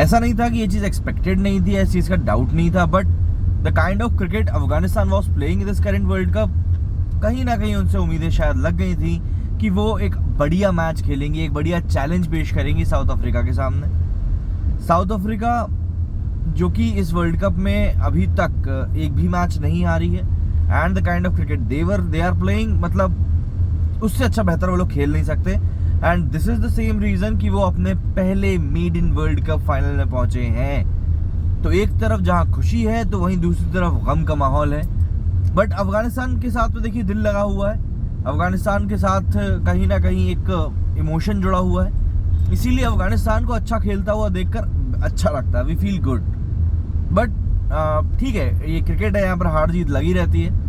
ऐसा नहीं था कि ये चीज़ एक्सपेक्टेड नहीं थी, इस चीज़ का डाउट नहीं था, but the kind of cricket Afghanistan was playing this current world cup, कहीं ना कहीं उनसे उम्मीदें शायद लग गई थी कि वो एक बढ़िया मैच खेलेंगे, एक बढ़िया चैलेंज पेश करेंगी साउथ अफ्रीका के सामने। साउथ अफ्रीका जो कि इस वर्ल्ड कप में अभी तक एक भी मैच नहीं हारी है, and the kind of cricket they are playing, मतलब उससे अच्छा बेहतर वो लोग खेल नहीं सकते। And this is the same reason कि वो अपने पहले made in world cup final में पहुंचे हैं। तो एक तरफ जहां खुशी है तो वहीं दूसरी तरफ गम का माहौल है। बट अफगानिस्तान के साथ तो देखिए दिल लगा हुआ है, अफगानिस्तान के साथ कहीं ना कहीं एक इमोशन जुड़ा हुआ है, इसीलिए अफगानिस्तान को अच्छा खेलता हुआ देखकर अच्छा लगता है, वी फील गुड। बट ठीक है, ये क्रिकेट है, यहाँ पर हार जीत लगी रहती है।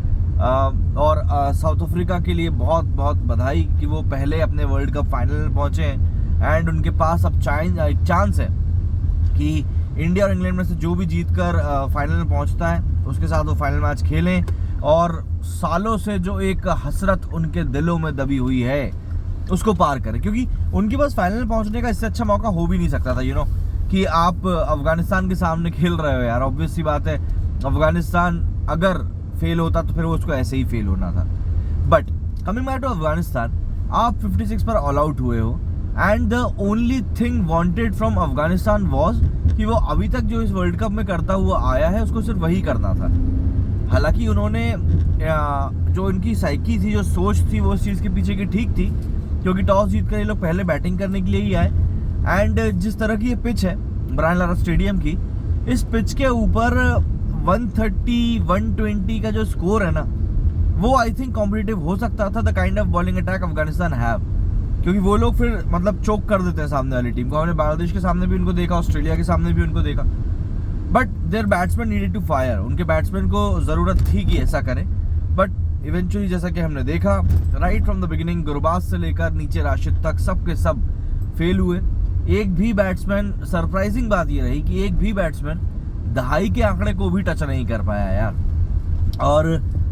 और साउथ अफ्रीका के लिए बहुत बहुत बधाई कि वो पहले अपने वर्ल्ड कप फाइनल में पहुंचे हैं, एंड उनके पास अब चांस है कि इंडिया और इंग्लैंड में से जो भी जीत कर फाइनल में पहुंचता है उसके साथ वो फाइनल मैच खेलें, और सालों से जो एक हसरत उनके दिलों में दबी हुई है उसको पार करें, क्योंकि उनके पास फाइनल में पहुंचने का इससे अच्छा मौका हो भी नहीं सकता था। कि आप अफगानिस्तान के सामने खेल रहे हो यार, ऑब्वियस सी बात है, अफगानिस्तान अगर फेल होता तो फिर वो उसको ऐसे ही फेल होना था। But coming back to Afghanistan, आप 56 पर ऑल आउट हुए हो, and the only thing wanted from Afghanistan was कि वो अभी तक जो इस वर्ल्ड कप में करता हुआ आया है उसको सिर्फ वही करना था। हालांकि उन्होंने जो इनकी साइकी थी, जो सोच थी, वो उस चीज़ के पीछे की ठीक थी, क्योंकि टॉस जीत कर ये लोग पहले बैटिंग करने के लिए ही आए। एंड जिस तरह की ये पिच है ब्रायन लारा स्टेडियम की, इस पिच के ऊपर 130-120 का जो स्कोर है ना, वो आई थिंक कॉम्पिटिटिव हो सकता था the kind of bowling attack Afghanistan have, क्योंकि वो लोग फिर मतलब चोक कर देते हैं सामने वाली टीम को। हमने बांग्लादेश के सामने भी उनको देखा, ऑस्ट्रेलिया के सामने भी उनको देखा, but their batsman needed to fire. उनके बैट्समैन को ज़रूरत थी कि ऐसा करें, बट इवेंचुअली जैसा कि हमने देखा right from the beginning, Gurbaz से लेकर नीचे राशिद तक सब के सब फेल हुए। एक भी बैट्समैन, सरप्राइजिंग बात ये रही कि एक भी बैट्समैन दहाई के आंकड़े को भी टच नहीं कर पाया यार। और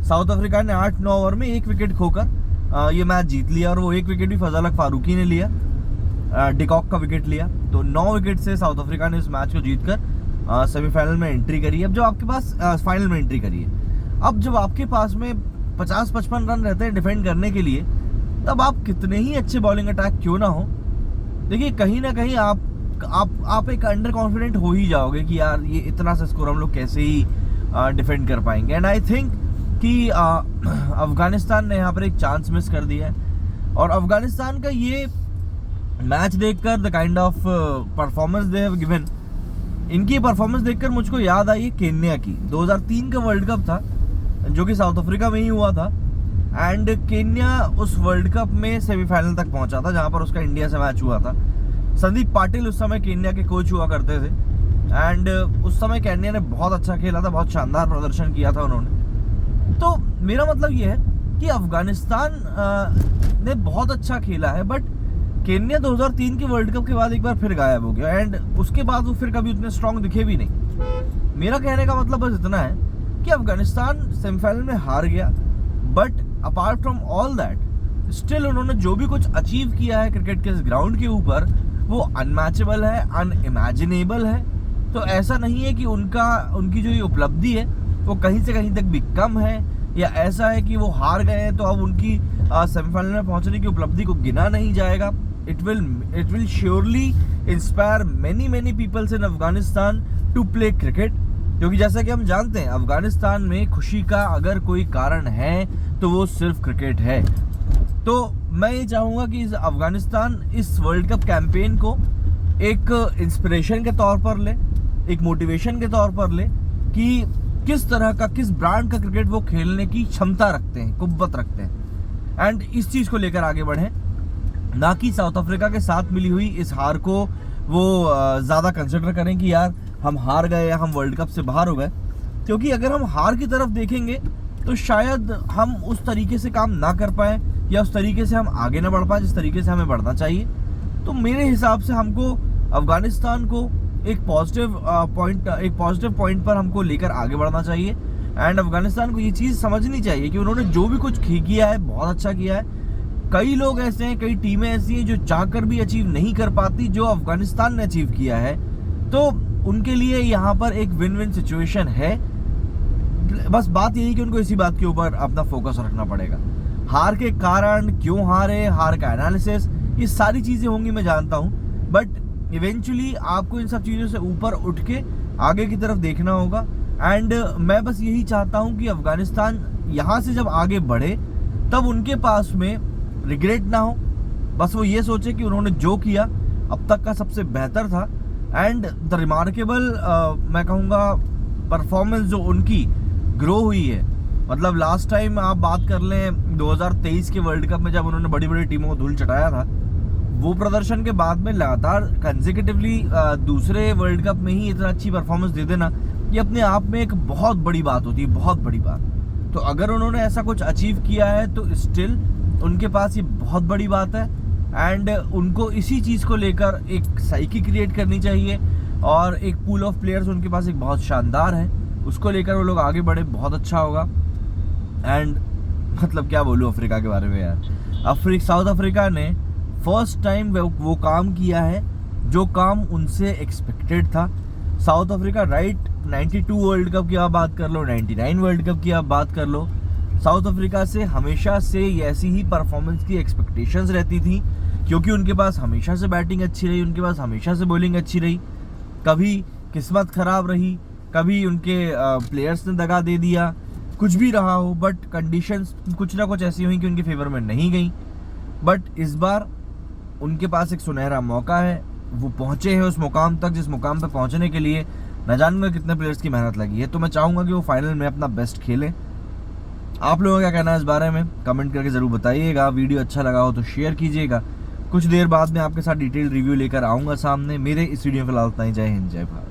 साउथ अफ्रीका ने 8-9 ओवर में 1 विकेट खोकर ये मैच जीत लिया, और वो 1 विकेट भी फजल हक फारूकी ने लिया, डिकॉक का विकेट लिया। तो 9 विकेट से साउथ अफ्रीका ने इस मैच को जीतकर सेमीफाइनल में एंट्री करी है। अब जब आपके पास फाइनल में एंट्री करी है, अब जब आपके पास में 50-55 रन रहते हैं डिफेंड करने के लिए, तब आप कितने ही अच्छे बॉलिंग अटैक क्यों ना हो, देखिए कहीं ना कहीं आप एक अंडर कॉन्फिडेंट हो ही जाओगे कि यार ये इतना सा स्कोर हम लोग कैसे ही डिफेंड कर पाएंगे। एंड आई थिंक कि अफगानिस्तान ने यहाँ पर एक चांस मिस कर दिया है, और अफगानिस्तान का ये मैच देखकर the kind of performance they have given, इनकी परफॉर्मेंस देखकर मुझको याद आई केन्या की। 2003 का वर्ल्ड कप था जो कि साउथ अफ्रीका में ही हुआ था, एंड केन्या उस वर्ल्ड कप में सेमीफाइनल तक पहुंचा था जहां पर उसका इंडिया से मैच हुआ था। संदीप पाटिल उस समय केन्या के कोच हुआ करते थे, एंड उस समय केन्या ने बहुत अच्छा खेला था, बहुत शानदार प्रदर्शन किया था उन्होंने। तो मेरा मतलब ये है कि अफगानिस्तान ने बहुत अच्छा खेला है, बट केन्या 2003 के वर्ल्ड कप के बाद एक बार फिर गायब हो गया, एंड उसके बाद वो फिर कभी उतने स्ट्रांग दिखे भी नहीं। मेरा कहने का मतलब बस इतना है कि अफगानिस्तान सेमीफाइनल में हार गया, but apart from all that still उन्होंने जो भी कुछ अचीव किया है क्रिकेट के इस ग्राउंड के ऊपर, वो अनमैचेबल है, अनइमेजिनेबल है। तो ऐसा नहीं है कि उनकी जो ये उपलब्धि है वो कहीं से कहीं तक भी कम है, या ऐसा है कि वो हार गए हैं तो अब उनकी सेमीफाइनल में पहुंचने की उपलब्धि को गिना नहीं जाएगा। It will surely inspire many peoples in Afghanistan to play cricket, क्योंकि जैसा कि हम जानते हैं अफगानिस्तान में खुशी का अगर कोई कारण है तो वो सिर्फ क्रिकेट है। तो मैं ये चाहूँगा कि अफगानिस्तान इस वर्ल्ड कप कैंपेन को एक इंस्पिरेशन के तौर पर ले, एक मोटिवेशन के तौर पर ले कि किस तरह का, किस ब्रांड का क्रिकेट वो खेलने की क्षमता रखते हैं, कुव्वत रखते हैं, एंड इस चीज़ को लेकर आगे बढ़ें, ना कि साउथ अफ्रीका के साथ मिली हुई इस हार को वो ज़्यादा कंसिडर करें कि यार हम हार गए या हम वर्ल्ड कप से बाहर हो गए। क्योंकि अगर हम हार की तरफ देखेंगे तो शायद हम उस तरीके से काम ना कर पाए, या उस तरीके से हम आगे ना बढ़ पाए जिस तरीके से हमें बढ़ना चाहिए। तो मेरे हिसाब से हमको अफगानिस्तान को एक पॉजिटिव पॉइंट पर हमको लेकर आगे बढ़ना चाहिए, एंड अफगानिस्तान को ये चीज़ समझनी चाहिए कि उन्होंने जो भी कुछ किया है बहुत अच्छा किया है। कई लोग ऐसे हैं, कई टीमें ऐसी हैं जो चाहकर भी अचीव नहीं कर पाती जो अफगानिस्तान ने अचीव किया है, तो उनके लिए यहाँ पर एक विन विन सिचुएशन है। बस बात यही कि उनको इसी बात के ऊपर अपना फोकस रखना पड़ेगा। हार के कारण, क्यों हारे, हार का एनालिसिस, ये सारी चीज़ें होंगी मैं जानता हूँ, बट इवेंचुअली आपको इन सब चीज़ों से ऊपर उठ के आगे की तरफ देखना होगा। एंड मैं बस यही चाहता हूँ कि अफगानिस्तान यहाँ से जब आगे बढ़े तब उनके पास में रिग्रेट ना हो, बस वो ये सोचे कि उन्होंने जो किया अब तक का सबसे बेहतर था। एंड द रिमार्केबल मैं कहूँगा परफॉर्मेंस जो उनकी ग्रो हुई है, मतलब लास्ट टाइम आप बात कर लें 2023 के वर्ल्ड कप में जब उन्होंने बड़ी बड़ी टीमों को धूल चटाया था, वो प्रदर्शन के बाद में लगातार कंसेक्यूटिवली दूसरे वर्ल्ड कप में ही इतना अच्छी परफॉर्मेंस दे देना, ये अपने आप में एक बहुत बड़ी बात होती है, बहुत बड़ी बात। तो अगर उन्होंने ऐसा कुछ अचीव किया है तो स्टिल उनके पास ये बहुत बड़ी बात है। एंड उनको इसी चीज़ को लेकर एक साइकी क्रिएट करनी चाहिए और एक पूल ऑफ प्लेयर्स उनके पास एक बहुत शानदार है, उसको लेकर वो लोग आगे बढ़े, बहुत अच्छा होगा। एंड मतलब क्या बोलूँ अफ्रीका के बारे में यार, साउथ अफ्रीका ने फर्स्ट टाइम वो काम किया है जो काम उनसे एक्सपेक्टेड था। साउथ अफ्रीका 92 वर्ल्ड कप की आप बात कर लो, 99 वर्ल्ड कप की आप बात कर लो, साउथ अफ्रीका से हमेशा से ऐसी ही परफॉर्मेंस की एक्सपेक्टेशंस रहती थी, क्योंकि उनके पास हमेशा से बैटिंग अच्छी रही, उनके पास हमेशा से बॉलिंग अच्छी रही। कभी किस्मत खराब रही, कभी उनके प्लेयर्स ने दगा दे दिया, कुछ भी रहा हो, बट कंडीशंस कुछ ना कुछ ऐसी हुई कि उनके फेवर में नहीं गई। बट इस बार उनके पास एक सुनहरा मौका है, वो पहुंचे हैं उस मुकाम तक जिस मुकाम पर पहुंचने के लिए न जानूंगा कितने प्लेयर्स की मेहनत लगी है। तो मैं चाहूँगा कि वो फाइनल में अपना बेस्ट खेलें। आप लोगों का क्या कहना है इस बारे में कमेंट करके ज़रूर बताइएगा। वीडियो अच्छा लगा हो तो शेयर कीजिएगा। कुछ देर बाद में आपके साथ डिटेल रिव्यू लेकर आऊँगा सामने। मेरे इस वीडियो में फिलहाल इतना ही। जय हिंद, जय भारत।